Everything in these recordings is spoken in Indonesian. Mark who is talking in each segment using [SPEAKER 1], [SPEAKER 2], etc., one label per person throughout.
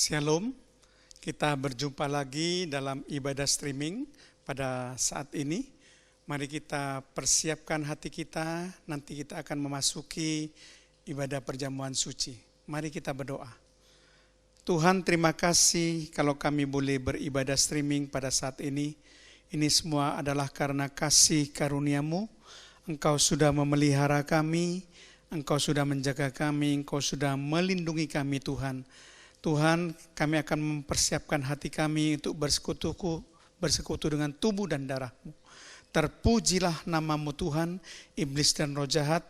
[SPEAKER 1] Shalom, kita berjumpa lagi dalam ibadah streaming pada saat ini. Mari kita persiapkan hati kita, nanti kita akan memasuki ibadah perjamuan suci. Mari kita berdoa. Tuhan, terima kasih kalau kami boleh beribadah streaming pada saat ini. Ini semua adalah karena kasih karunia-Mu. Engkau sudah memelihara kami, Engkau sudah menjaga kami, Engkau sudah melindungi kami Tuhan. Tuhan, kami akan mempersiapkan hati kami untuk bersekutu dengan tubuh dan darah-Mu. Terpujilah nama-Mu Tuhan, iblis dan roh jahat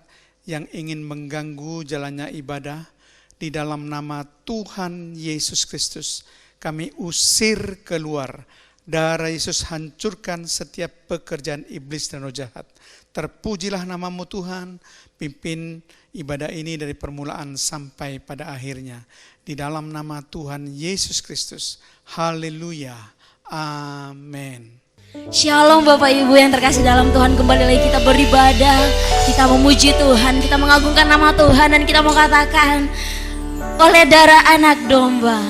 [SPEAKER 1] yang ingin mengganggu jalannya ibadah. Di dalam nama Tuhan Yesus Kristus, kami usir keluar. Darah Yesus hancurkan setiap pekerjaan iblis dan roh jahat. Terpujilah nama-Mu Tuhan, pimpin ibadah ini dari permulaan sampai pada akhirnya. Di dalam nama Tuhan Yesus Kristus. Haleluya. Amin.
[SPEAKER 2] Shalom Bapak Ibu yang terkasih dalam Tuhan, kembali lagi kita beribadah, kita memuji Tuhan, kita mengagungkan nama Tuhan, dan kita mau katakan, oleh darah anak domba,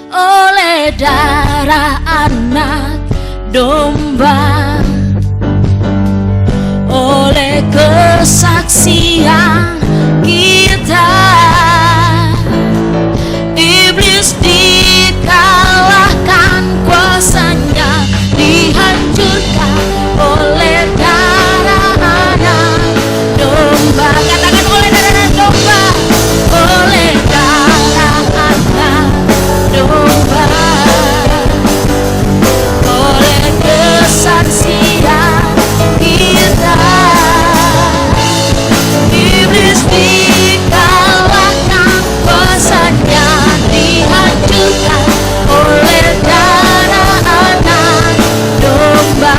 [SPEAKER 2] oleh darah anak domba, oleh kesaksian kita, iblis dikalahkan, kuasanya dihancurkan oleh darah anak domba. Katakan oleh darah anak domba, oleh darah anak domba, oleh kesaksian kita, iblis dikalahkan, kuasanya dihancurkan oleh darah anak domba.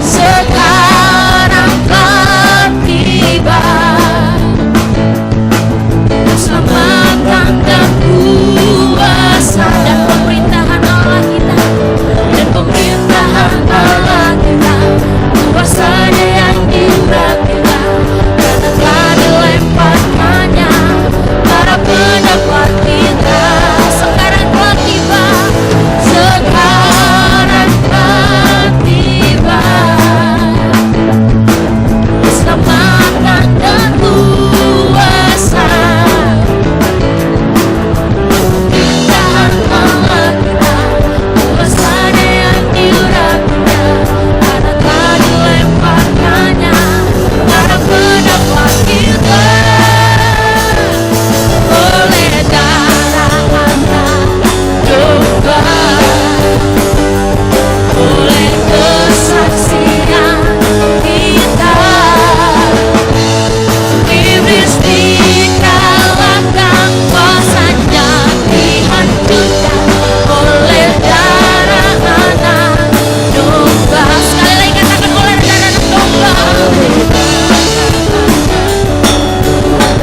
[SPEAKER 2] Sekarang telah tiba keselamatan dan kuasa dan pemerintahan Allah kita, dan pemerintahan Allah kita, kuasanya yang diurapikan, karena telah dilemparkannya para pendapat kita. Sekarang telah tiba, sekarang telah tiba keselamatan dan kuasa, pemerintahan Allah kita, kuasanya yang diurapikan, karena telah dilemparkannya para pendapat kita. Oleh darah anak domba, oleh kesaksian kita, iblis dikalahkan, kuasanya dihancurkan oleh darah anak domba. Sekali lagi katakan, oleh darah anak domba,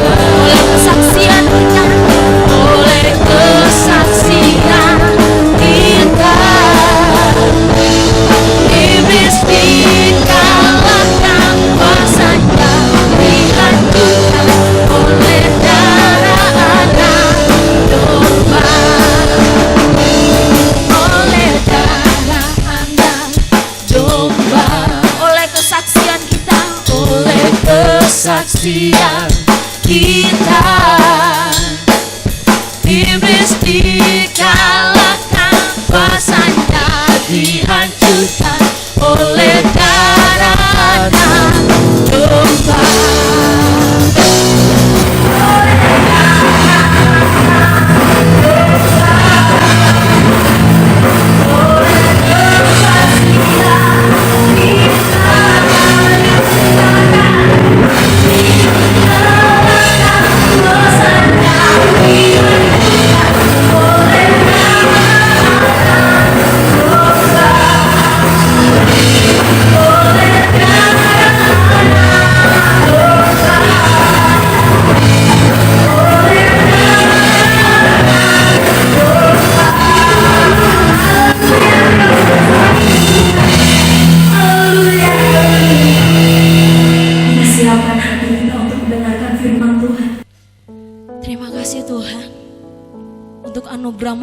[SPEAKER 2] oleh kesaksian kita, oleh kesaksian kita, iblis dikalahkan, kuasanya dihancurkan oleh darah anak domba, oleh darah anak domba, oleh kesaksian kita, oleh kesaksian kita, iblis dikalahkan, kuasanya dihancurkan oleh darah anak domba. Oleh kesaksian kita,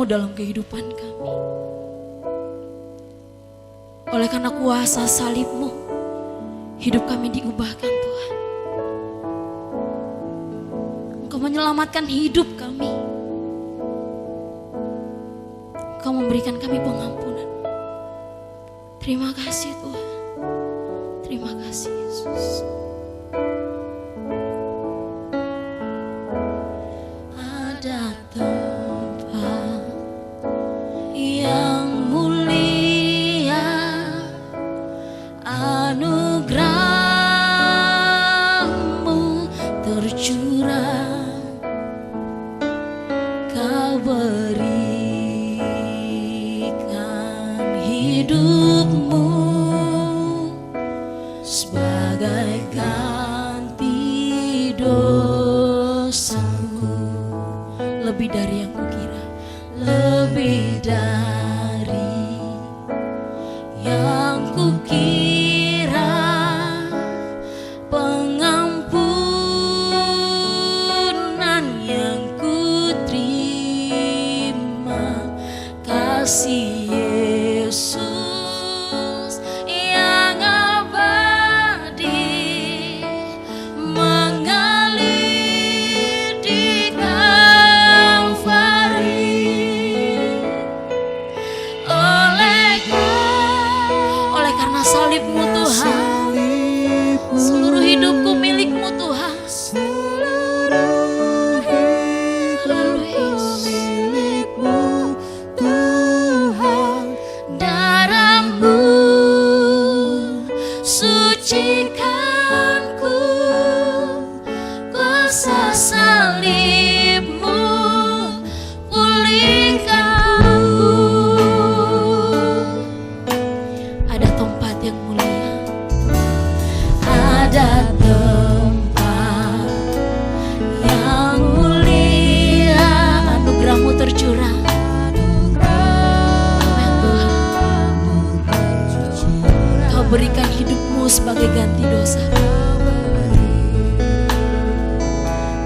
[SPEAKER 2] anugerah-Mu dalam kehidupan kami. Oleh karena kuasa salib-Mu, hidup kami diubahkan Tuhan. Engkau menyelamatkan hidup kami. Engkau memberikan kami pengampunan. Terima kasih Tuhan. Terima kasih Yesus. Ada tempat yang mulia, anugerah-Mu tercurah, Kau berikan hidup-Mu sebagai ganti dosaku. Lebih dari yang kukira, lebih dari yang kukira, pengampunan yang kuterima, kasih Yesus yang abadi mengalir di Kalvari. Oleh karena salib-Mu Tuhan, seluruh hidupku milik-Mu Tuhan. Darah-Mu sucikanku, kuasa salib-Mu pulihkanku. Ada tempat yang mulia, ada tempat yang mulia, anugerah-Mu tercurah. Amin Tuhan. Kau berikan hidup-Mu sebagai ganti dosa.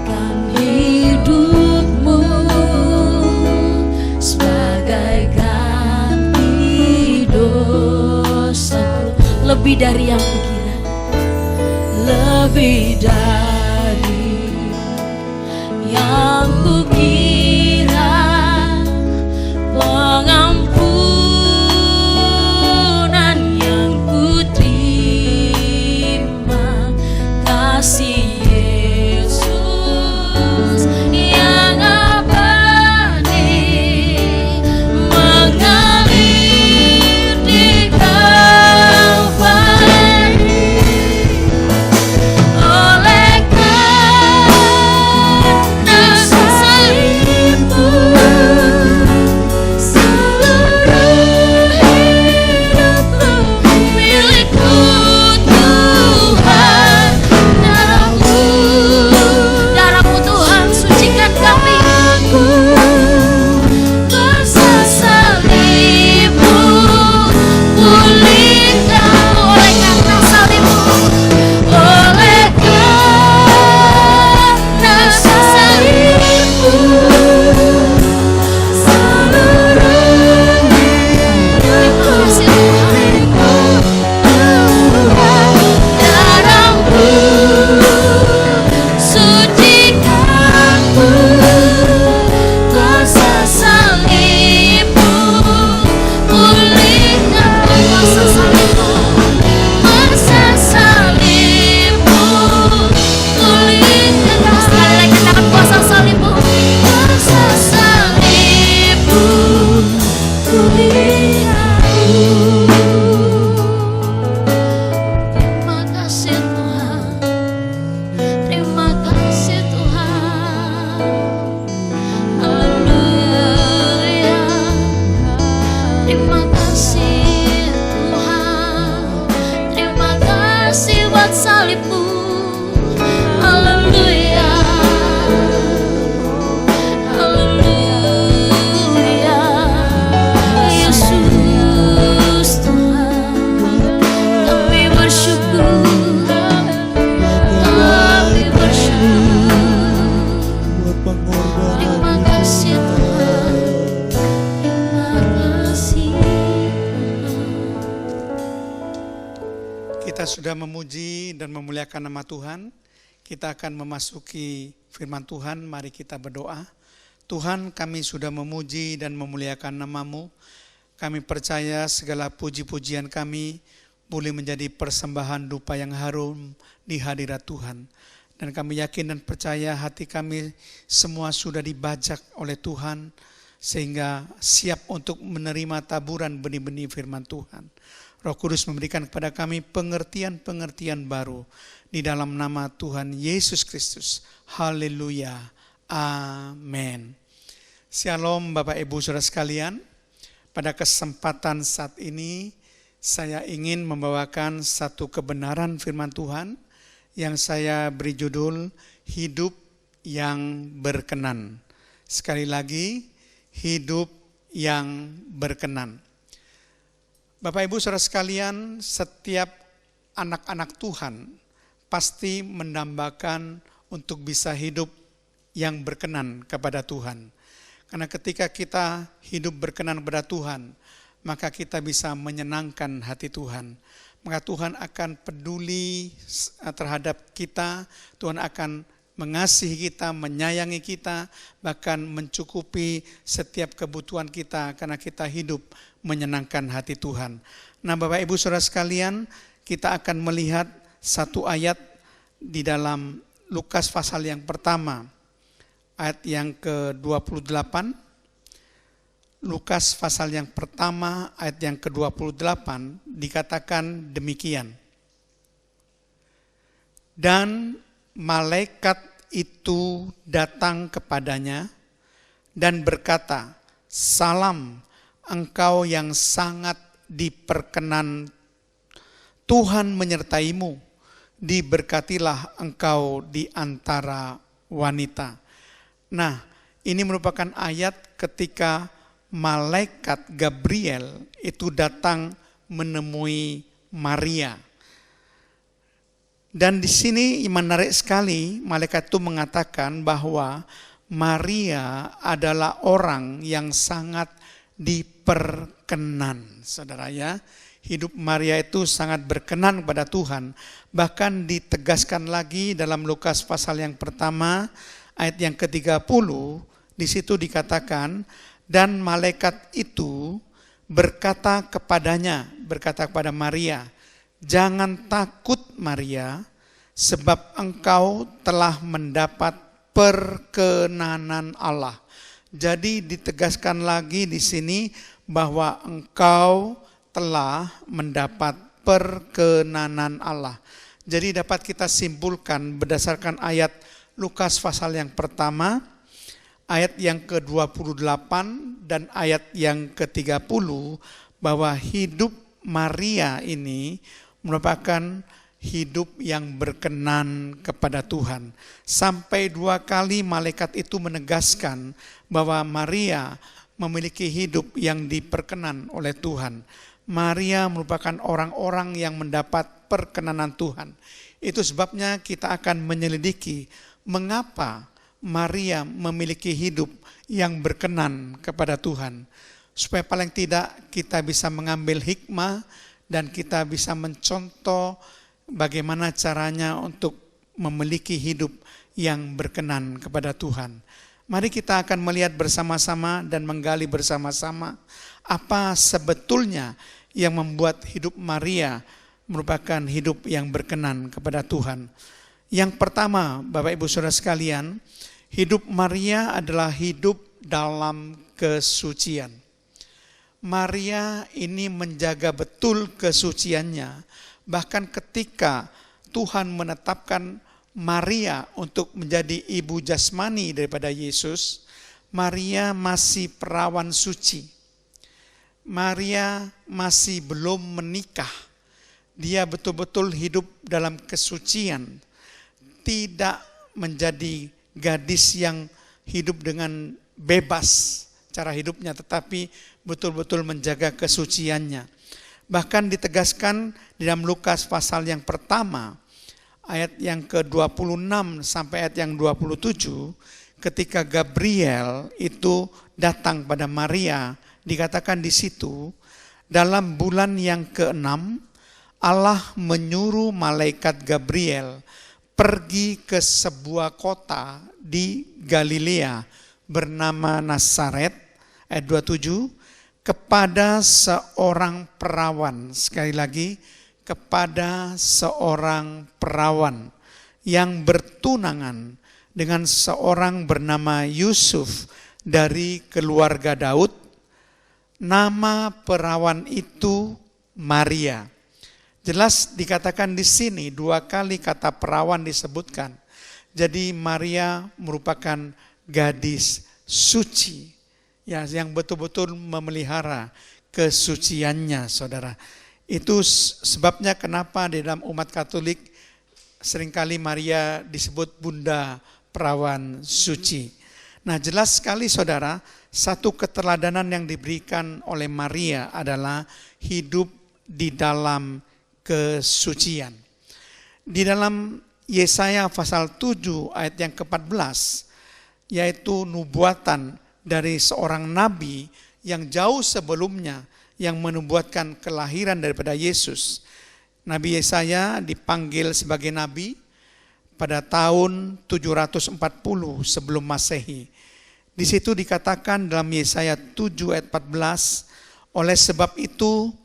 [SPEAKER 2] Kan hidup-Mu sebagai ganti dosa. Lebih dari yang kukira, lebih dari yang kukira, pengampunan yang kuterima, kasih Yesus yang abadi mengalir di Kalvari. Oleh karena salib-Mu, seluruh hidupku milik-Mu Tuhan. Darah-Mu Tuhan sucikan kami. Kuasa salib-Mu pulihkan. Oleh karena salib-Mu, oleh karena salib-Mu, seluruh hidupku milik-Mu Tuhan. Darah-Mu sucikanku, kuasa salib-Mu pulihkan. Kuasa salib-Mu, kuasa salib-Mu pulihkan. Sekali lagi katakan kuasa salib-Mu, kuasa salib-Mu pulihkan. Terima kasih Tuhan, terima kasih Tuhan. Haleluya. Terima kasih Tuhan, terima kasih buat salib-Mu. Haleluya. Haleluya. Yesus Tuhan, kami bersyukur, kami bersyukur. Terima kasih Tuhan.
[SPEAKER 1] kita sudah memuji dan memuliakan nama Tuhan, kita akan memasuki firman Tuhan. Mari kita berdoa. Tuhan, kami sudah memuji dan memuliakan nama-Mu. Kami percaya segala puji-pujian kami boleh menjadi persembahan dupa yang harum di hadirat Tuhan. Dan kami yakin dan percaya hati kami semua sudah dibajak oleh Tuhan, sehingga siap untuk menerima taburan benih-benih firman Tuhan. Roh Kudus memberikan kepada kami pengertian-pengertian baru di dalam nama Tuhan Yesus Kristus. Haleluya. Amin. Shalom Bapak Ibu Saudara sekalian. Pada kesempatan saat ini saya ingin membawakan satu kebenaran firman Tuhan yang saya beri judul Hidup yang Berkenan. Sekali lagi, hidup yang berkenan. Bapak Ibu Saudara sekalian, setiap anak-anak Tuhan pasti mendambakan untuk bisa hidup yang berkenan kepada Tuhan. Karena ketika kita hidup berkenan kepada Tuhan, maka kita bisa menyenangkan hati Tuhan. Maka Tuhan akan peduli terhadap kita, Tuhan akan mengasihi kita, menyayangi kita, bahkan mencukupi setiap kebutuhan kita karena kita hidup menyenangkan hati Tuhan. Nah Bapak Ibu Saudara sekalian, kita akan melihat satu ayat di dalam Lukas pasal yang pertama, ayat yang ke-28. Lukas pasal yang pertama, ayat yang ke-28 dikatakan demikian. Dan malaikat itu datang kepadanya dan berkata, "Salam, engkau yang sangat diperkenan, Tuhan menyertaimu. Diberkatilah engkau di antara wanita." Nah, ini merupakan ayat ketika malaikat Gabriel itu datang menemui Maria. Dan di sini menarik sekali, malaikat itu mengatakan bahwa Maria adalah orang yang sangat diperkenan. Saudara ya, hidup Maria itu sangat berkenan kepada Tuhan. Bahkan ditegaskan lagi dalam Lukas pasal yang pertama, ayat yang ke-30, di situ dikatakan, dan malaikat itu berkata kepada Maria, "Jangan takut Maria, sebab engkau telah mendapat perkenanan Allah." Jadi ditegaskan lagi di sini bahwa engkau telah mendapat perkenanan Allah. Jadi dapat kita simpulkan berdasarkan ayat Lukas pasal yang pertama, ayat yang ke-28 dan ayat yang ke-30, bahwa hidup Maria ini merupakan hidup yang berkenan kepada Tuhan. Sampai 2 kali malaikat itu menegaskan bahwa Maria memiliki hidup yang diperkenan oleh Tuhan. Maria merupakan orang-orang yang mendapat perkenanan Tuhan. Itu sebabnya kita akan menyelidiki mengapa Maria memiliki hidup yang berkenan kepada Tuhan. Supaya paling tidak kita bisa mengambil hikmah dan kita bisa mencontoh bagaimana caranya untuk memiliki hidup yang berkenan kepada Tuhan. Mari kita akan melihat bersama-sama dan menggali bersama-sama apa sebetulnya yang membuat hidup Maria merupakan hidup yang berkenan kepada Tuhan. Yang pertama, Bapak Ibu Saudara sekalian, hidup Maria adalah hidup dalam kesucian. Maria ini menjaga betul kesuciannya. Bahkan ketika Tuhan menetapkan Maria untuk menjadi ibu jasmani daripada Yesus, Maria masih perawan suci. Maria masih belum menikah. Dia betul-betul hidup dalam kesucian. Tidak menjadi gadis yang hidup dengan bebas cara hidupnya, tetapi betul-betul menjaga kesuciannya. Bahkan ditegaskan di dalam Lukas pasal yang pertama, ayat yang ke-26 sampai ayat yang 27, ketika Gabriel itu datang pada Maria, dikatakan di situ, dalam bulan yang ke-6, Allah menyuruh malaikat Gabriel pergi ke sebuah kota di Galilea bernama Nazaret, ayat 27, kepada seorang perawan. Sekali lagi, kepada seorang perawan yang bertunangan dengan seorang bernama Yusuf dari keluarga Daud. Nama perawan itu Maria. Jelas dikatakan di sini 2 kali kata perawan disebutkan. Jadi Maria merupakan gadis suci, ya, yang betul-betul memelihara kesuciannya, saudara. Itu sebabnya kenapa di dalam umat Katolik seringkali Maria disebut Bunda Perawan Suci. Nah, jelas sekali saudara, satu keteladanan yang diberikan oleh Maria adalah hidup di dalam kesucian. Di dalam Yesaya pasal 7 ayat yang ke-14, yaitu nubuatan dari seorang nabi yang jauh sebelumnya yang menubuatkan kelahiran daripada Yesus. Nabi Yesaya dipanggil sebagai nabi pada tahun 740 sebelum Masehi. Di situ dikatakan dalam Yesaya 7 ayat 14, oleh sebab itu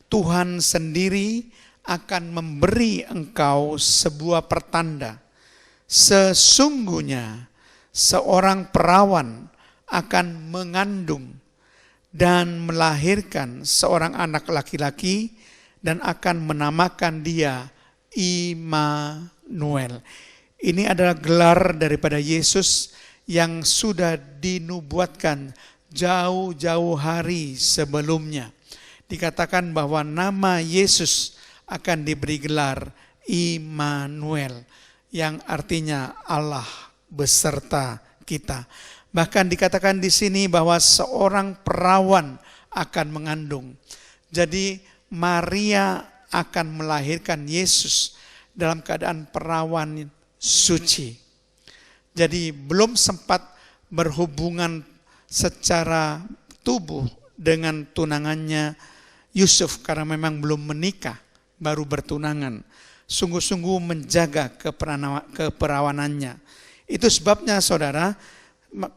[SPEAKER 1] Tuhan sendiri akan memberi engkau sebuah pertanda. Sesungguhnya seorang perawan akan mengandung dan melahirkan seorang anak laki-laki dan akan menamakan dia Immanuel. Ini adalah gelar daripada Yesus yang sudah dinubuatkan jauh-jauh hari sebelumnya. Dikatakan bahwa nama Yesus akan diberi gelar Immanuel, yang artinya Allah beserta kita. Bahkan dikatakan di sini bahwa seorang perawan akan mengandung. Jadi Maria akan melahirkan Yesus dalam keadaan perawan suci. Jadi belum sempat berhubungan secara tubuh dengan tunangannya Yusuf karena memang belum menikah, baru bertunangan. Sungguh-sungguh menjaga keperawanannya. Itu sebabnya saudara,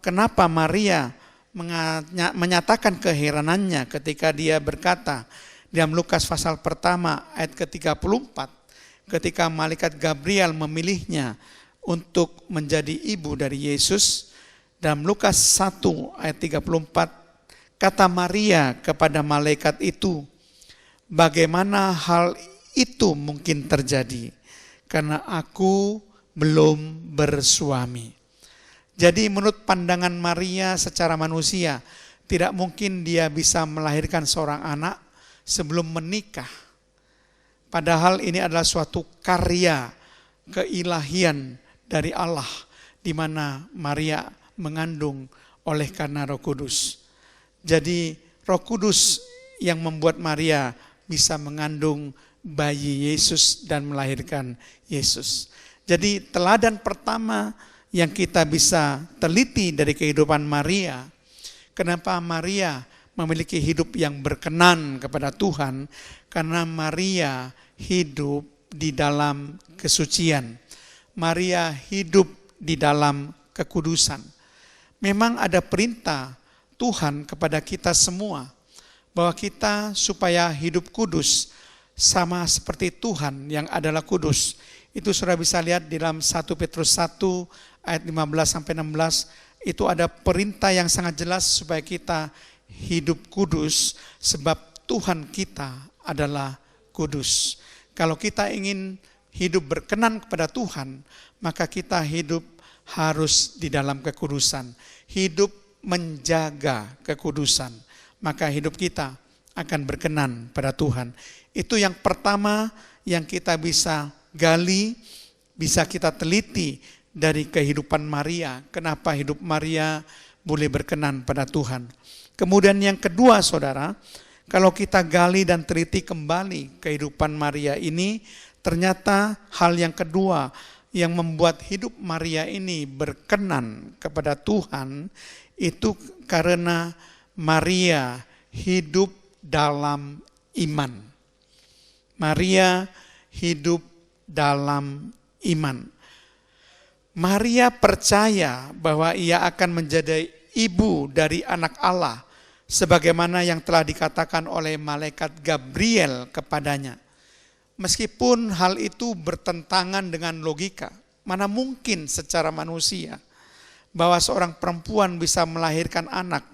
[SPEAKER 1] kenapa Maria menyatakan keheranannya ketika dia berkata dalam Lukas pasal pertama ayat ke-34, ketika malaikat Gabriel memilihnya untuk menjadi ibu dari Yesus. Dalam Lukas 1 ayat 34, kata Maria kepada malaikat itu, bagaimana hal itu mungkin terjadi? Karena aku belum bersuami. Jadi menurut pandangan Maria secara manusia, tidak mungkin dia bisa melahirkan seorang anak sebelum menikah. Padahal ini adalah suatu karya keilahian dari Allah, di mana Maria mengandung oleh karena Roh Kudus. Jadi Roh Kudus yang membuat Maria bisa mengandung bayi Yesus dan melahirkan Yesus. Jadi teladan pertama yang kita bisa teliti dari kehidupan Maria, kenapa Maria memiliki hidup yang berkenan kepada Tuhan, karena Maria hidup di dalam kesucian. Maria hidup di dalam kekudusan. Memang ada perintah Tuhan kepada kita semua bahwa kita supaya hidup kudus sama seperti Tuhan yang adalah kudus. Itu sudah bisa lihat di dalam 1 Petrus 1 ayat 15-16. Itu ada perintah yang sangat jelas supaya kita hidup kudus sebab Tuhan kita adalah kudus. Kalau kita ingin hidup berkenan kepada Tuhan, maka kita hidup harus di dalam kekudusan. Hidup menjaga kekudusan, maka hidup kita akan berkenan pada Tuhan. Itu yang pertama yang kita bisa gali, bisa kita teliti dari kehidupan Maria. Kenapa hidup Maria boleh berkenan pada Tuhan. Kemudian yang kedua saudara, kalau kita gali dan teliti kembali kehidupan Maria ini, ternyata hal yang kedua yang membuat hidup Maria ini berkenan kepada Tuhan itu karena Maria hidup dalam iman. Maria hidup dalam iman. Maria percaya bahwa ia akan menjadi ibu dari anak Allah, sebagaimana yang telah dikatakan oleh malaikat Gabriel kepadanya. Meskipun hal itu bertentangan dengan logika, mana mungkin secara manusia bahwa seorang perempuan bisa melahirkan anak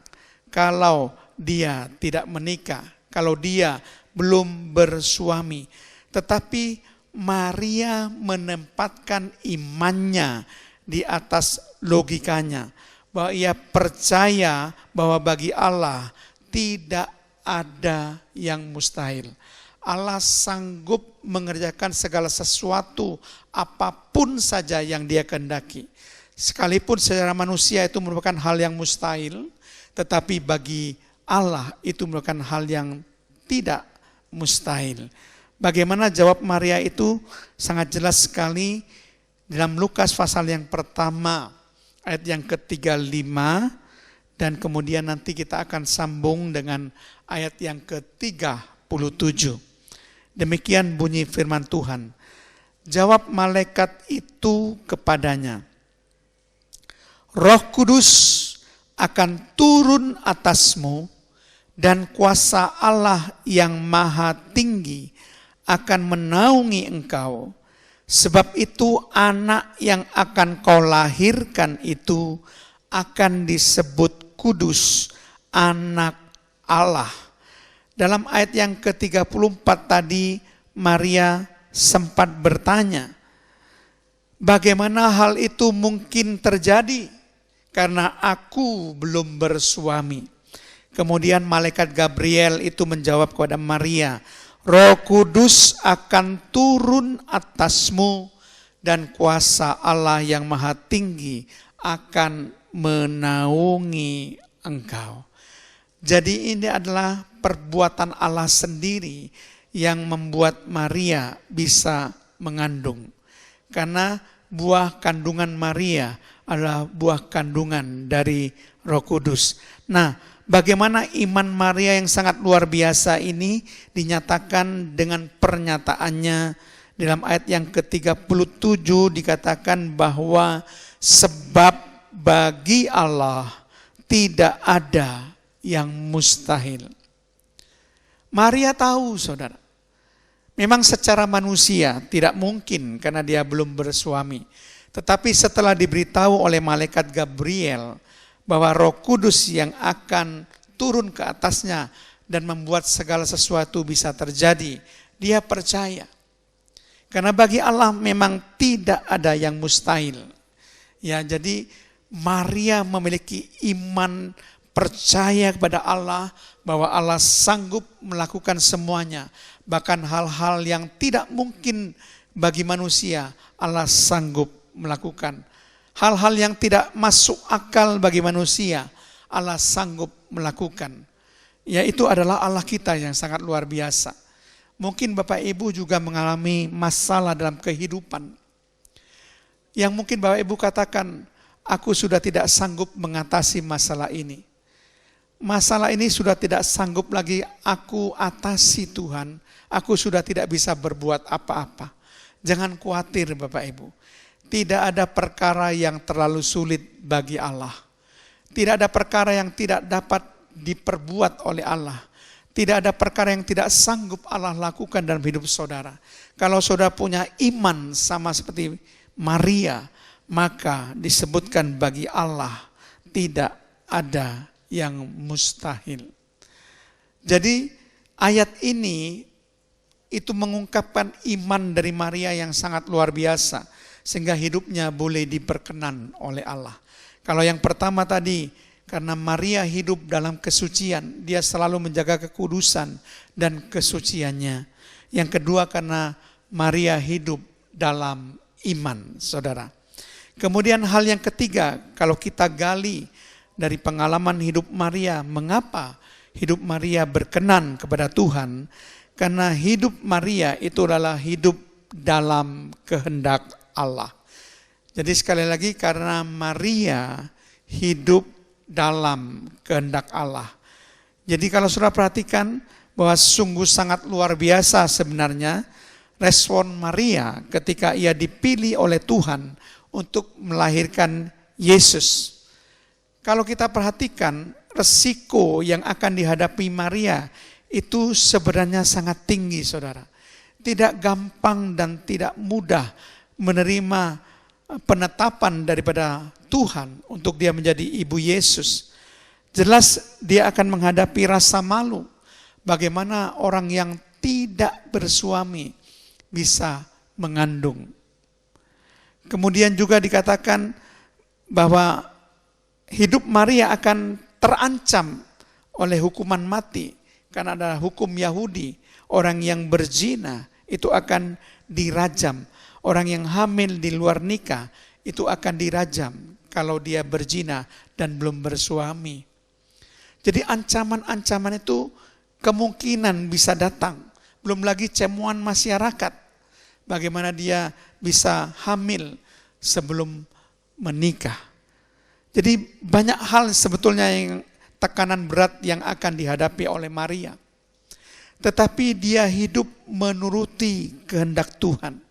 [SPEAKER 1] kalau dia tidak menikah, kalau dia belum bersuami. Tetapi Maria menempatkan imannya di atas logikanya, bahwa ia percaya bahwa bagi Allah tidak ada yang mustahil. Allah sanggup mengerjakan segala sesuatu, apapun saja yang Dia kehendaki. Sekalipun secara manusia itu merupakan hal yang mustahil, tetapi bagi Allah itu merupakan hal yang tidak mustahil. Bagaimana jawab Maria itu sangat jelas sekali dalam Lukas pasal yang pertama, ayat yang ke-35, dan kemudian nanti kita akan sambung dengan ayat yang ke-37. Demikian bunyi firman Tuhan. Jawab malaikat itu kepadanya, Roh Kudus akan turun atasmu dan kuasa Allah yang maha tinggi akan menaungi engkau. Sebab itu anak yang akan kau lahirkan itu akan disebut kudus, anak Allah. Dalam ayat yang ke-34 tadi Maria sempat bertanya, bagaimana hal itu mungkin terjadi karena aku belum bersuami. Kemudian malaikat Gabriel itu menjawab kepada Maria, Roh Kudus akan turun atasmu dan kuasa Allah yang maha tinggi akan menaungi engkau. Jadi ini adalah perbuatan Allah sendiri yang membuat Maria bisa mengandung. Karena buah kandungan Maria adalah buah kandungan dari Roh Kudus. Nah, bagaimana iman Maria yang sangat luar biasa ini dinyatakan dengan pernyataannya dalam ayat yang ke-37 dikatakan bahwa sebab bagi Allah tidak ada yang mustahil. Maria tahu, saudara, memang secara manusia tidak mungkin karena dia belum bersuami. Tetapi setelah diberitahu oleh malaikat Gabriel bahwa Roh Kudus yang akan turun ke atasnya dan membuat segala sesuatu bisa terjadi, dia percaya. Karena bagi Allah memang tidak ada yang mustahil. Ya, jadi Maria memiliki iman percaya kepada Allah bahwa Allah sanggup melakukan semuanya. Bahkan hal-hal yang tidak mungkin bagi manusia, Allah sanggup melakukan. Hal-hal yang tidak masuk akal bagi manusia, Allah sanggup melakukan. Yaitu adalah Allah kita yang sangat luar biasa. Mungkin Bapak Ibu juga mengalami masalah dalam kehidupan. Yang mungkin Bapak Ibu katakan, aku sudah tidak sanggup mengatasi masalah ini. Masalah ini sudah tidak sanggup lagi aku atasi Tuhan. Aku sudah tidak bisa berbuat apa-apa. Jangan khawatir Bapak Ibu. Tidak ada perkara yang terlalu sulit bagi Allah. Tidak ada perkara yang tidak dapat diperbuat oleh Allah. Tidak ada perkara yang tidak sanggup Allah lakukan dalam hidup saudara. Kalau saudara punya iman sama seperti Maria, maka disebutkan bagi Allah tidak ada yang mustahil. Jadi ayat ini itu mengungkapkan iman dari Maria yang sangat luar biasa sehingga hidupnya boleh diperkenan oleh Allah. Kalau yang pertama tadi, karena Maria hidup dalam kesucian, dia selalu menjaga kekudusan dan kesuciannya. Yang kedua karena Maria hidup dalam iman, saudara. Kemudian hal yang ketiga, kalau kita gali dari pengalaman hidup Maria, mengapa hidup Maria berkenan kepada Tuhan? Karena hidup Maria itu adalah hidup dalam kehendak Allah. Jadi sekali lagi karena Maria hidup dalam kehendak Allah. Jadi kalau saudara perhatikan, bahwa sungguh sangat luar biasa sebenarnya respon Maria ketika ia dipilih oleh Tuhan untuk melahirkan Yesus. Kalau kita perhatikan, resiko yang akan dihadapi Maria itu sebenarnya sangat tinggi, saudara. Tidak gampang dan tidak mudah menerima penetapan daripada Tuhan untuk dia menjadi ibu Yesus. Jelas dia akan menghadapi rasa malu. Bagaimana orang yang tidak bersuami bisa mengandung. Kemudian juga dikatakan bahwa hidup Maria akan terancam oleh hukuman mati. Karena ada hukum Yahudi, orang yang berzina itu akan dirajam. Orang yang hamil di luar nikah itu akan dirajam kalau dia berzina dan belum bersuami. Jadi ancaman-ancaman itu kemungkinan bisa datang. Belum lagi cemohan masyarakat. Bagaimana dia bisa hamil sebelum menikah. Jadi banyak hal sebetulnya yang tekanan berat yang akan dihadapi oleh Maria. Tetapi dia hidup menuruti kehendak Tuhan.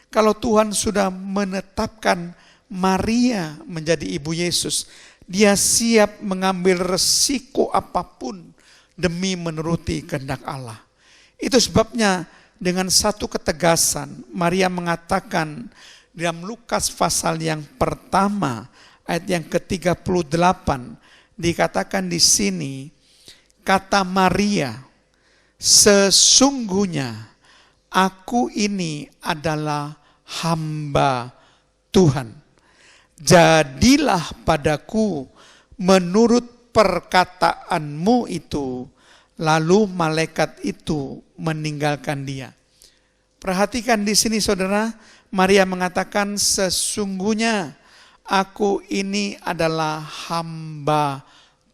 [SPEAKER 1] Kalau Tuhan sudah menetapkan Maria menjadi ibu Yesus, dia siap mengambil resiko apapun demi menuruti kehendak Allah. Itu sebabnya dengan satu ketegasan Maria mengatakan dalam Lukas pasal yang pertama ayat yang ke-38 dikatakan di sini, kata Maria, sesungguhnya aku ini adalah hamba Tuhan. Jadilah padaku menurut perkataanmu itu. Lalu malaikat itu meninggalkan dia. Perhatikan di sini saudara, Maria mengatakan sesungguhnya aku ini adalah hamba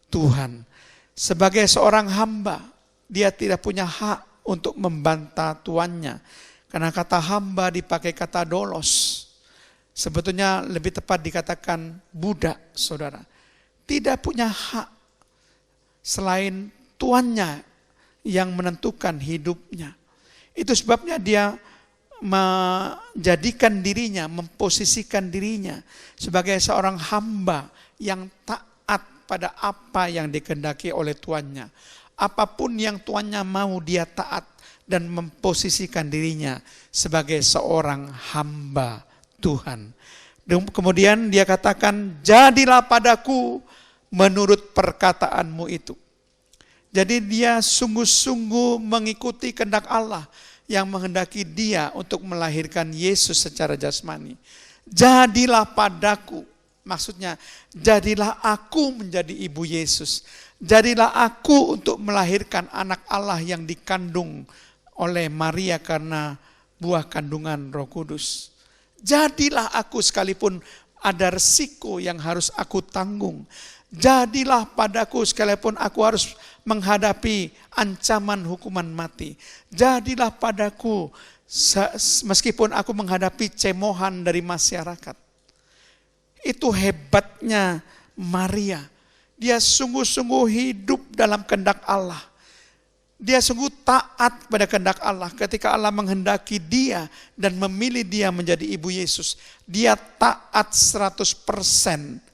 [SPEAKER 1] Tuhan. Sebagai seorang hamba, dia tidak punya hak untuk membantah tuannya. Karena kata hamba dipakai kata dolos. Sebetulnya lebih tepat dikatakan budak, saudara. Tidak punya hak selain tuannya yang menentukan hidupnya. Itu sebabnya dia menjadikan dirinya, memposisikan dirinya sebagai seorang hamba yang taat pada apa yang dikehendaki oleh tuannya. Apapun yang tuannya mau dia taat dan memposisikan dirinya sebagai seorang hamba Tuhan. Dan kemudian dia katakan, jadilah padaku menurut perkataanmu itu. Jadi dia sungguh-sungguh mengikuti kehendak Allah yang menghendaki dia untuk melahirkan Yesus secara jasmani. Jadilah padaku, maksudnya jadilah aku menjadi ibu Yesus. Jadilah aku untuk melahirkan anak Allah yang dikandung oleh Maria karena buah kandungan Roh Kudus. Jadilah aku sekalipun ada resiko yang harus aku tanggung. Jadilah padaku sekalipun aku harus menghadapi ancaman hukuman mati. Jadilah padaku meskipun aku menghadapi cemohan dari masyarakat. Itu hebatnya Maria. Dia sungguh-sungguh hidup dalam kehendak Allah. Dia sungguh taat pada kehendak Allah. Ketika Allah menghendaki dia dan memilih dia menjadi ibu Yesus, dia taat 100%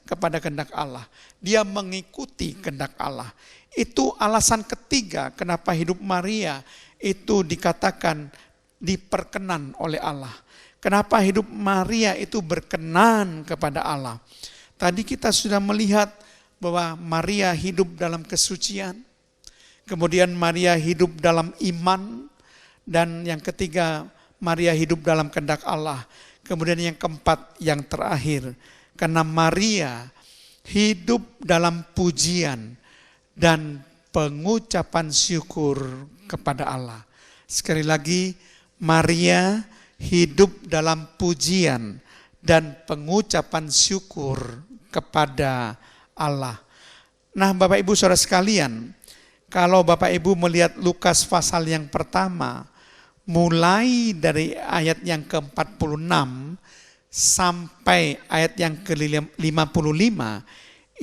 [SPEAKER 1] kepada kehendak Allah. Dia mengikuti kehendak Allah. Itu alasan ketiga kenapa hidup Maria itu dikatakan diperkenan oleh Allah. Kenapa hidup Maria itu berkenan kepada Allah. Tadi kita sudah melihat bahwa Maria hidup dalam kesucian. Kemudian Maria hidup dalam iman. Dan yang ketiga, Maria hidup dalam kehendak Allah. Kemudian yang keempat, yang terakhir. Karena Maria hidup dalam pujian dan pengucapan syukur kepada Allah. Sekali lagi, Maria hidup dalam pujian dan pengucapan syukur kepada Allah. Nah, Bapak Ibu Saudara sekalian, kalau Bapak Ibu melihat Lukas pasal yang pertama, mulai dari ayat yang ke-46 sampai ayat yang ke-55,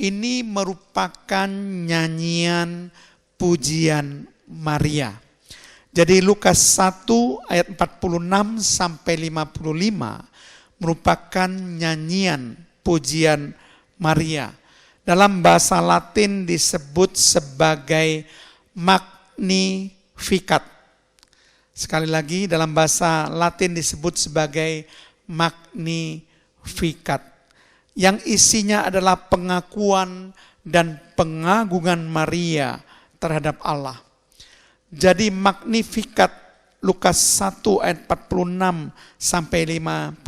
[SPEAKER 1] ini merupakan nyanyian pujian Maria. Jadi Lukas 1 ayat 46 sampai 55 merupakan nyanyian pujian Maria. Dalam bahasa Latin disebut sebagai Magnificat. Sekali lagi, dalam bahasa Latin disebut sebagai Magnificat. Yang isinya adalah pengakuan dan pengagungan Maria terhadap Allah. Jadi Magnificat Lukas 1 ayat 46 sampai 55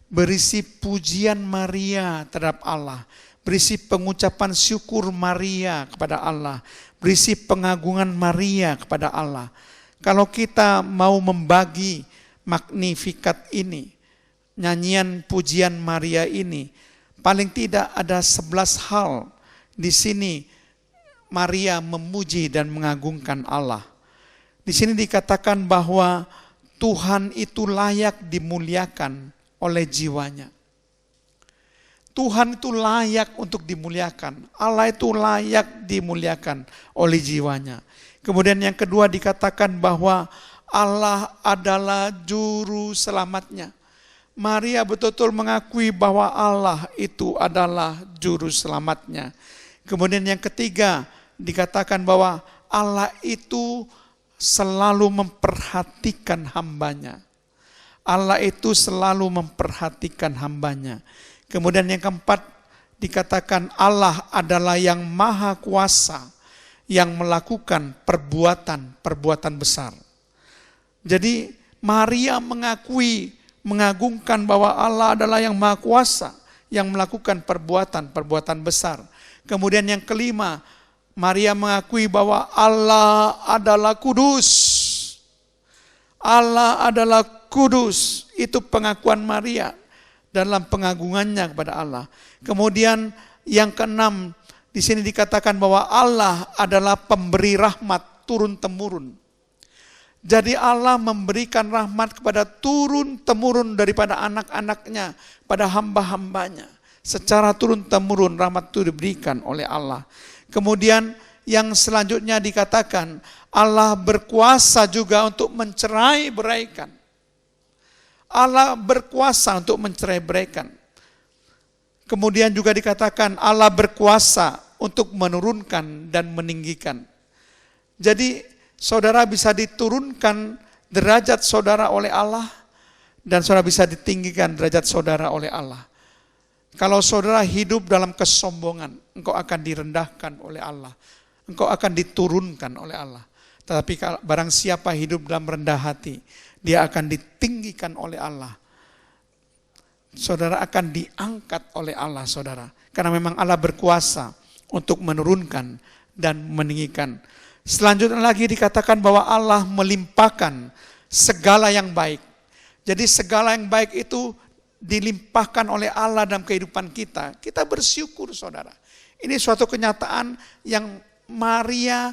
[SPEAKER 1] berisi pujian Maria terhadap Allah, berisi pengucapan syukur Maria kepada Allah, berisi pengagungan Maria kepada Allah. Kalau kita mau membagi Magnificat ini, nyanyian pujian Maria ini, paling tidak ada 11 hal di sini Maria memuji dan mengagungkan Allah. Di sini dikatakan bahwa Tuhan itu layak dimuliakan oleh jiwanya. Tuhan itu layak untuk dimuliakan. Allah itu layak dimuliakan oleh jiwanya. Kemudian yang kedua dikatakan bahwa Allah adalah juru selamatnya. Maria betul-betul mengakui bahwa Allah itu adalah juru selamatnya. Kemudian yang ketiga dikatakan bahwa Allah itu selalu memperhatikan hambanya. Allah itu selalu memperhatikan hambanya. Kemudian yang keempat dikatakan Allah adalah yang maha kuasa yang melakukan perbuatan besar. Jadi Maria mengakui, mengagungkan bahwa Allah adalah yang maha kuasa yang melakukan perbuatan besar. Kemudian yang kelima, Maria mengakui bahwa Allah adalah kudus. Allah adalah kudus. Itu pengakuan Maria dalam pengagungannya kepada Allah. Kemudian yang keenam, di sini dikatakan bahwa Allah adalah pemberi rahmat turun-temurun. Jadi Allah memberikan rahmat kepada turun-temurun daripada anak-anaknya, pada hamba-hambanya. Secara turun-temurun rahmat itu diberikan oleh Allah. Kemudian yang selanjutnya dikatakan Allah berkuasa juga untuk mencerai-beraikan. Allah berkuasa untuk mencerai-beraikan. Kemudian juga dikatakan Allah berkuasa untuk menurunkan dan meninggikan. Jadi saudara bisa diturunkan derajat saudara oleh Allah dan saudara bisa ditinggikan derajat saudara oleh Allah. Kalau saudara hidup dalam kesombongan, engkau akan direndahkan oleh Allah. Engkau akan diturunkan oleh Allah. Tetapi kalau barang siapa hidup dalam rendah hati, dia akan ditinggikan oleh Allah. Saudara akan diangkat oleh Allah, saudara. Karena memang Allah berkuasa untuk menurunkan dan meninggikan. Selanjutnya lagi dikatakan bahwa Allah melimpahkan segala yang baik. Jadi segala yang baik itu dilimpahkan oleh Allah dalam kehidupan kita. Kita bersyukur, saudara. Ini suatu kenyataan yang Maria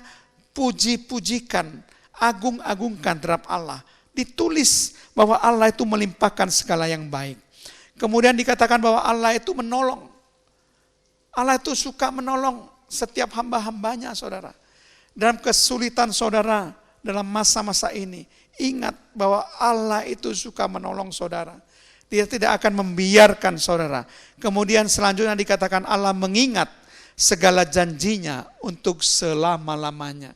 [SPEAKER 1] puji-pujikan, agung-agungkan terhadap Allah. Ditulis bahwa Allah itu melimpahkan segala yang baik. Kemudian dikatakan bahwa Allah itu menolong. Allah itu suka menolong setiap hamba-hambanya, saudara. Dalam kesulitan saudara, dalam masa-masa ini, ingat bahwa Allah itu suka menolong saudara. Dia tidak akan membiarkan saudara. Kemudian selanjutnya dikatakan Allah mengingat segala janjinya untuk selama-lamanya.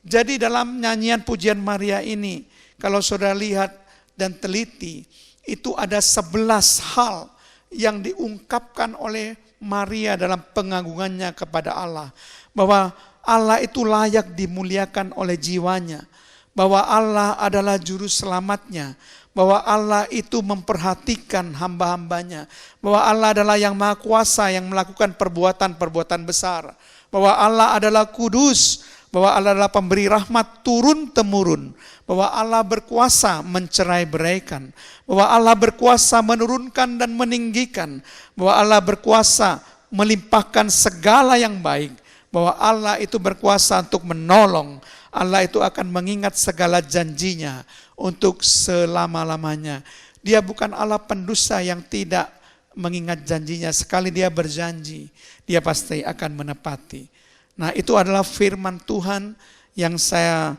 [SPEAKER 1] Jadi dalam nyanyian pujian Maria ini, kalau saudara lihat dan teliti, itu ada 11 hal yang diungkapkan oleh Maria dalam pengagungannya kepada Allah. Bahwa Allah itu layak dimuliakan oleh jiwanya. Bahwa Allah adalah juru selamatnya. Bahwa Allah itu memperhatikan hamba-hambanya. Bahwa Allah adalah yang maha kuasa yang melakukan perbuatan besar. Bahwa Allah adalah kudus. Bahwa Allah adalah pemberi rahmat turun-temurun. Bahwa Allah berkuasa mencerai-beraikan. Bahwa Allah berkuasa menurunkan dan meninggikan. Bahwa Allah berkuasa melimpahkan segala yang baik. Bahwa Allah itu berkuasa untuk menolong. Allah itu akan mengingat segala janjinya untuk selama-lamanya. Dia bukan Allah pendusta yang tidak mengingat janjinya. Sekali dia berjanji, dia pasti akan menepati. Nah, itu adalah firman Tuhan yang saya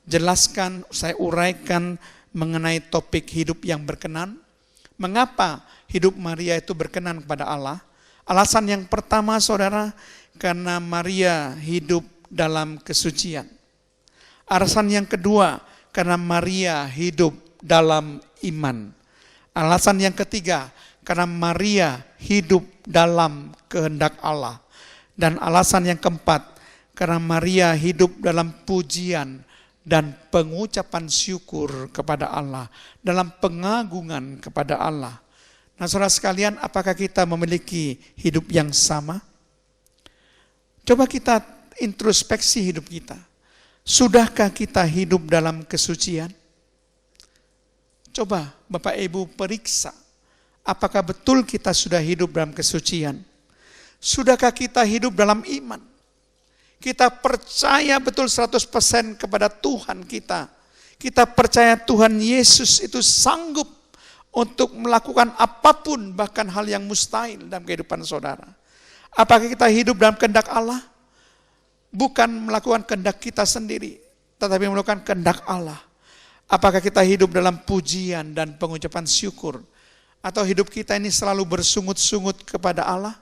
[SPEAKER 1] jelaskan, saya uraikan mengenai topik hidup yang berkenan. Mengapa hidup Maria itu berkenan kepada Allah? Alasan yang pertama, saudara, karena Maria hidup dalam kesucian. Alasan yang kedua, karena Maria hidup dalam iman. Alasan yang ketiga, karena Maria hidup dalam kehendak Allah. Dan alasan yang keempat, karena Maria hidup dalam pujian dan pengucapan syukur kepada Allah, dalam pengagungan kepada Allah. Nah, saudara sekalian, apakah kita memiliki hidup yang sama? Coba kita introspeksi hidup kita. Sudahkah kita hidup dalam kesucian? Coba Bapak Ibu periksa, apakah betul kita sudah hidup dalam kesucian? Sudahkah kita hidup dalam iman? Kita percaya betul 100% kepada Tuhan kita. Kita percaya Tuhan Yesus itu sanggup untuk melakukan apapun, bahkan hal yang mustahil dalam kehidupan saudara. Apakah kita hidup dalam kehendak Allah? Bukan melakukan kehendak kita sendiri, tetapi melakukan kehendak Allah. Apakah kita hidup dalam pujian dan pengucapan syukur? Atau hidup kita ini selalu bersungut-sungut kepada Allah?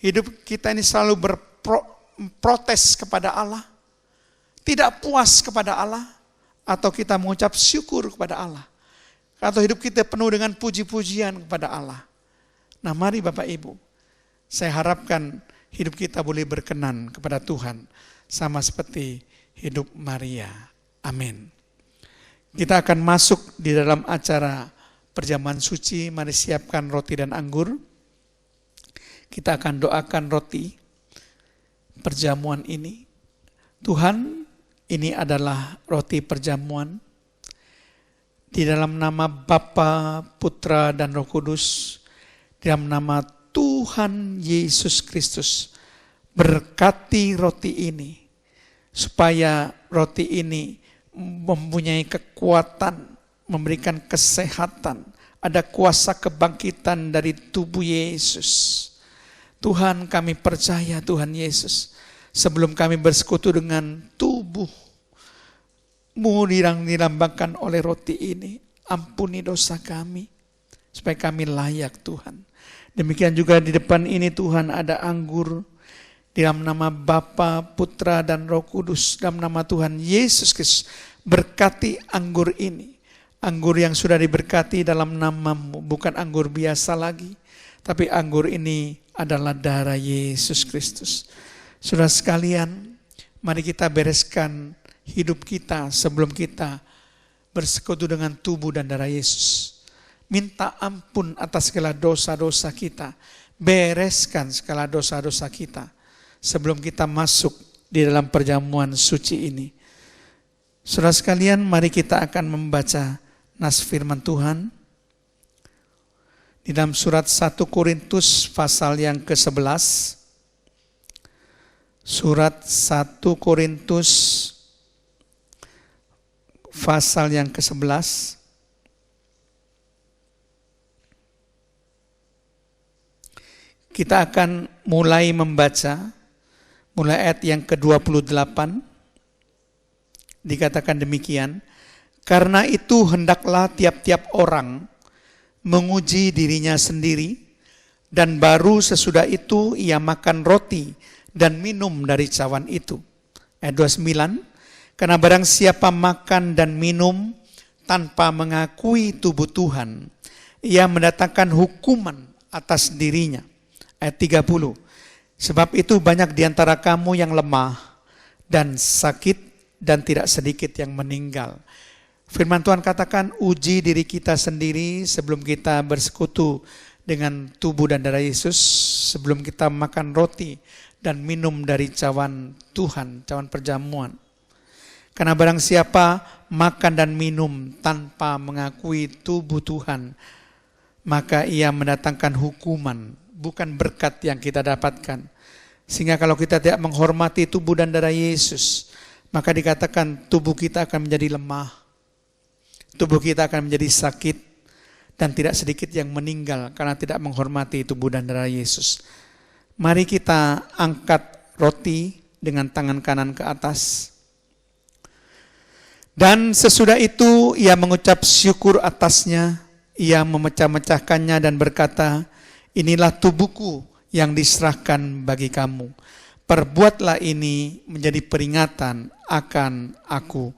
[SPEAKER 1] Hidup kita ini selalu berprotes kepada Allah? Tidak puas kepada Allah? Atau kita mengucap syukur kepada Allah? Atau hidup kita penuh dengan puji-pujian kepada Allah? Nah, mari Bapak Ibu, saya harapkan hidup kita boleh berkenan kepada Tuhan, sama seperti hidup Maria. Amin. Kita akan masuk di dalam acara perjamuan suci. Mari siapkan roti dan anggur. Kita akan doakan roti perjamuan ini. Tuhan, ini adalah roti perjamuan. Di dalam nama Bapa, Putra, dan Roh Kudus, di dalam nama Tuhan Yesus Kristus, berkati roti ini, supaya roti ini mempunyai kekuatan, memberikan kesehatan, ada kuasa kebangkitan dari tubuh Yesus. Tuhan, kami percaya Tuhan Yesus, sebelum kami bersekutu dengan tubuh-Mu yang dilambangkan oleh roti ini, ampuni dosa kami, supaya kami layak Tuhan. Demikian juga di depan ini Tuhan ada anggur, di dalam nama Bapa, Putra, dan Roh Kudus, dalam nama Tuhan Yesus Kristus, berkati anggur ini. Anggur yang sudah diberkati dalam nama-Mu, bukan anggur biasa lagi, tapi anggur ini adalah darah Yesus Kristus. Saudara sekalian, mari kita bereskan hidup kita sebelum kita bersekutu dengan tubuh dan darah Yesus. Minta ampun atas segala dosa-dosa kita. Bereskan segala dosa-dosa kita sebelum kita masuk di dalam perjamuan suci ini. Saudara sekalian, mari kita akan membaca nas firman Tuhan di dalam surat 1 Korintus pasal yang ke-11. Surat 1 Korintus pasal yang ke-11. Kita akan mulai membaca, mulai ayat yang ke-28, dikatakan demikian, karena itu hendaklah tiap-tiap orang menguji dirinya sendiri, dan baru sesudah itu ia makan roti dan minum dari cawan itu. Ayat 29, karena barang siapa makan dan minum tanpa mengakui tubuh Tuhan, ia mendatangkan hukuman atas dirinya. Ayat 30, sebab itu banyak di antara kamu yang lemah dan sakit dan tidak sedikit yang meninggal. Firman Tuhan katakan, uji diri kita sendiri sebelum kita bersekutu dengan tubuh dan darah Yesus, sebelum kita makan roti dan minum dari cawan Tuhan, cawan perjamuan. Karena barang siapa makan dan minum tanpa mengakui tubuh Tuhan, maka ia mendatangkan hukuman, bukan berkat yang kita dapatkan. Sehingga kalau kita tidak menghormati tubuh dan darah Yesus, maka dikatakan tubuh kita akan menjadi lemah, tubuh kita akan menjadi sakit, dan tidak sedikit yang meninggal karena tidak menghormati tubuh dan darah Yesus. Mari kita angkat roti dengan tangan kanan ke atas. Dan sesudah itu ia mengucap syukur atasnya, ia memecah-mecahkannya dan berkata, inilah tubuhku yang diserahkan bagi kamu. Perbuatlah ini menjadi peringatan akan aku.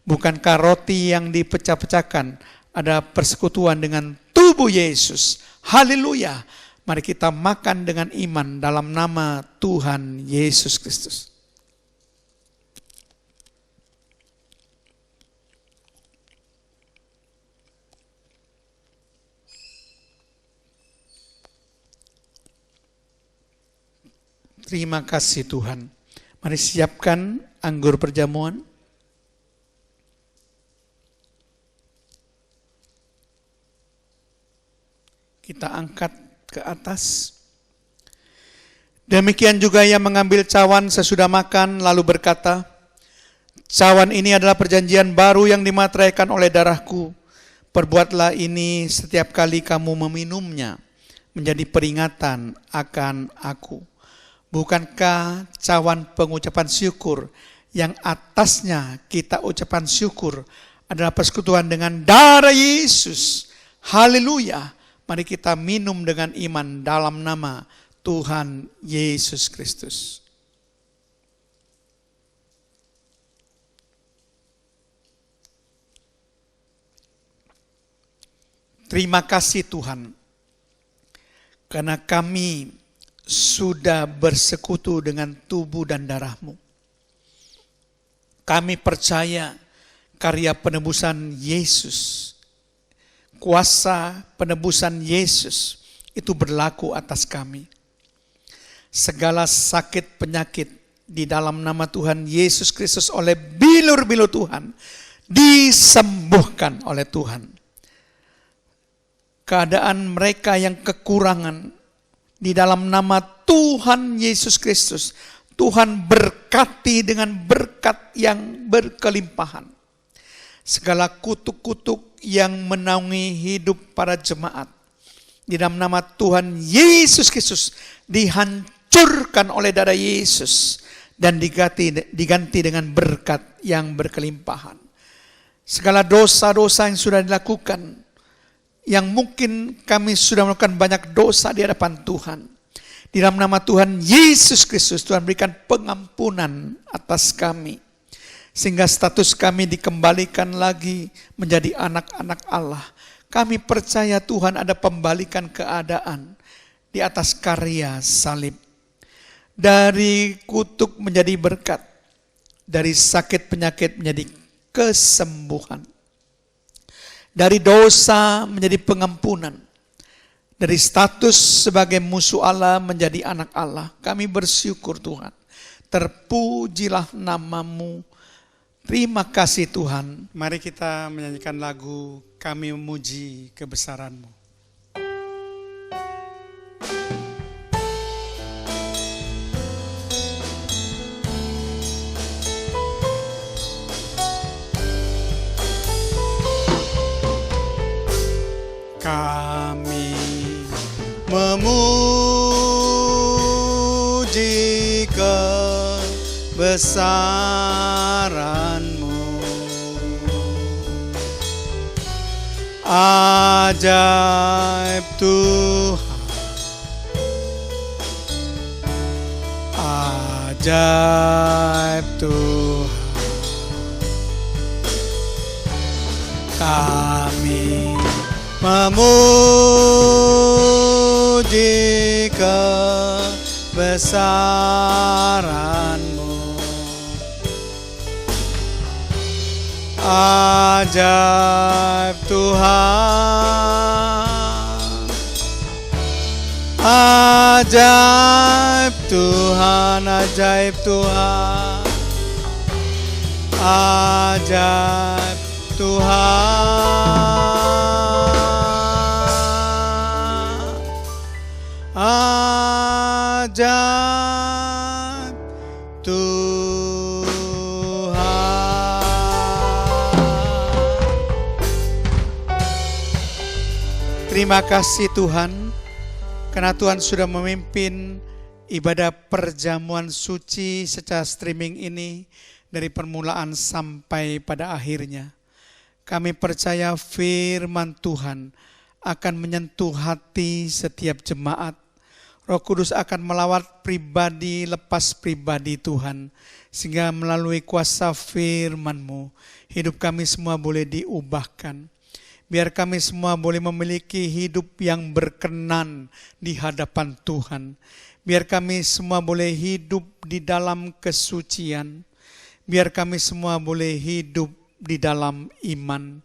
[SPEAKER 1] Bukankah roti yang dipecah-pecahkan ada persekutuan dengan tubuh Yesus? Haleluya. Mari kita makan dengan iman dalam nama Tuhan Yesus Kristus. Terima kasih Tuhan. Mari siapkan anggur perjamuan. Kita angkat ke atas. Demikian juga ia mengambil cawan sesudah makan lalu berkata, cawan ini adalah perjanjian baru yang dimateraikan oleh darahku. Perbuatlah ini setiap kali kamu meminumnya menjadi peringatan akan aku. Bukankah cawan pengucapan syukur yang atasnya kita ucapan syukur adalah persekutuan dengan darah Yesus? Haleluya. Mari kita minum dengan iman dalam nama Tuhan Yesus Kristus. Terima kasih Tuhan, karena kami sudah bersekutu dengan tubuh dan darah-Mu. Kami percaya karya penebusan Yesus, kuasa penebusan Yesus itu berlaku atas kami. Segala sakit penyakit di dalam nama Tuhan Yesus Kristus oleh bilur-bilur Tuhan disembuhkan oleh Tuhan. Keadaan mereka yang kekurangan di dalam nama Tuhan Yesus Kristus, Tuhan berkati dengan berkat yang berkelimpahan. Segala kutuk-kutuk yang menaungi hidup para jemaat, di dalam nama Tuhan Yesus Kristus dihancurkan oleh darah Yesus dan diganti dengan berkat yang berkelimpahan. Segala dosa-dosa yang sudah dilakukan, yang mungkin kami sudah melakukan banyak dosa di hadapan Tuhan, di dalam nama Tuhan Yesus Kristus, Tuhan berikan pengampunan atas kami, sehingga status kami dikembalikan lagi menjadi anak-anak Allah. Kami percaya Tuhan ada pembalikan keadaan di atas karya salib. Dari kutuk menjadi berkat, dari sakit penyakit menjadi kesembuhan, dari dosa menjadi pengampunan, dari status sebagai musuh Allah menjadi anak Allah. Kami bersyukur Tuhan. Terpujilah nama-Mu. Terima kasih Tuhan. Mari kita menyanyikan lagu Kami Memuji Kebesaran-Mu. Kami memuji kebesaran-Mu, ajaib Tuhan, ajaib Tuhan. Kami memuji kebesaran-Mu, ajaib Tuhan, ajaib Tuhan, ajaib Tuhan, ajaib Tuhan. Ajaib Tuhan. Terima kasih Tuhan, karena Tuhan sudah memimpin ibadah perjamuan suci secara streaming ini dari permulaan sampai pada akhirnya. Kami percaya firman Tuhan akan menyentuh hati setiap jemaat. Roh Kudus akan melawat pribadi lepas pribadi Tuhan, sehingga melalui kuasa firman-Mu, hidup kami semua boleh diubahkan. Biar kami semua boleh memiliki hidup yang berkenan di hadapan Tuhan. Biar kami semua boleh hidup di dalam kesucian. Biar kami semua boleh hidup di dalam iman.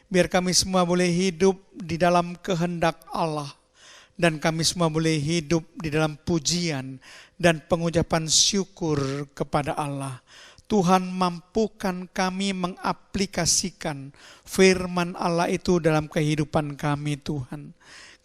[SPEAKER 1] Biar kami semua boleh hidup di dalam kehendak Allah. Dan kami semua boleh hidup di dalam pujian dan pengucapan syukur kepada Allah. Tuhan, mampukan kami mengaplikasikan firman Allah itu dalam kehidupan kami, Tuhan.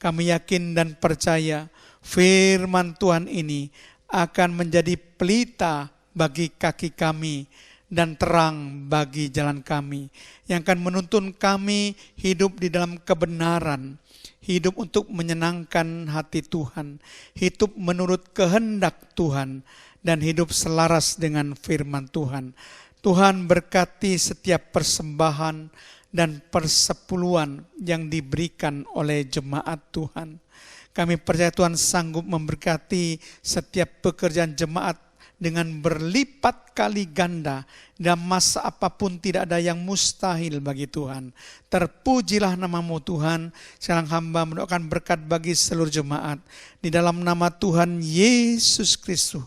[SPEAKER 1] Kami yakin dan percaya firman Tuhan ini akan menjadi pelita bagi kaki kami dan terang bagi jalan kami, yang akan menuntun kami hidup di dalam kebenaran, hidup untuk menyenangkan hati Tuhan, hidup menurut kehendak Tuhan, dan hidup selaras dengan firman Tuhan. Tuhan berkati setiap persembahan dan persepuluhan yang diberikan oleh jemaat Tuhan. Kami percaya Tuhan sanggup memberkati setiap pekerjaan jemaat dengan berlipat kali ganda. Dalam masa apapun tidak ada yang mustahil bagi Tuhan. Terpujilah nama-Mu Tuhan. Sekarang hamba mendoakan berkat bagi seluruh jemaat. Di dalam nama Tuhan Yesus Kristus,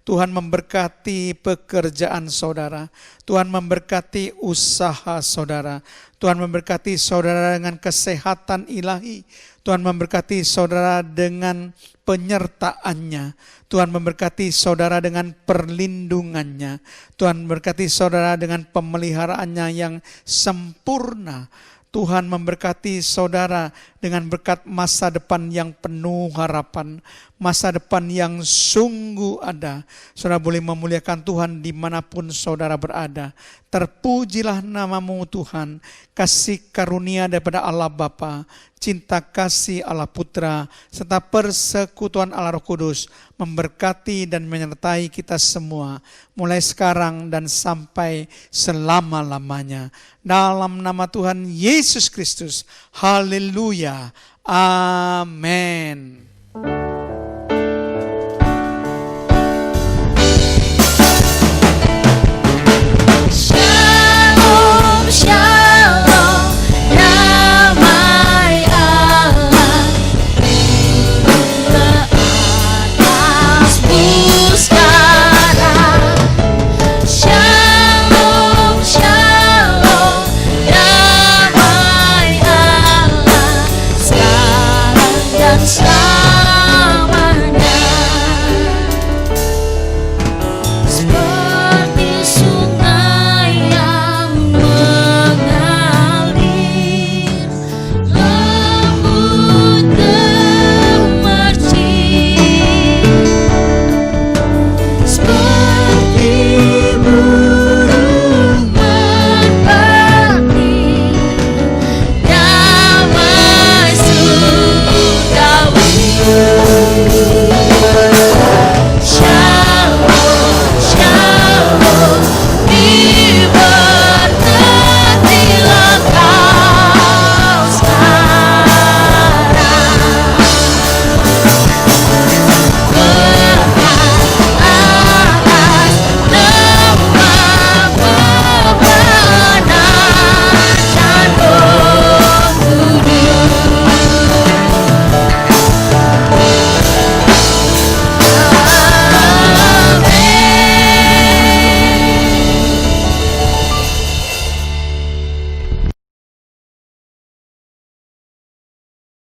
[SPEAKER 1] Tuhan memberkati pekerjaan saudara. Tuhan memberkati usaha saudara. Tuhan memberkati saudara dengan kesehatan ilahi. Tuhan memberkati saudara dengan penyertaannya. Tuhan memberkati saudara dengan perlindungannya. Tuhan memberkati saudara dengan pemeliharaannya yang sempurna. Tuhan memberkati saudara dengan berkat masa depan yang penuh harapan, masa depan yang sungguh ada. Saudara boleh memuliakan Tuhan dimanapun saudara berada. Terpujilah nama-Mu Tuhan, kasih karunia daripada Allah Bapa, cinta kasih Allah Putra, serta persekutuan Allah Roh Kudus memberkati dan menyertai kita semua, mulai sekarang dan sampai selama-lamanya. Dalam nama Tuhan Yesus Kristus, haleluya, amin.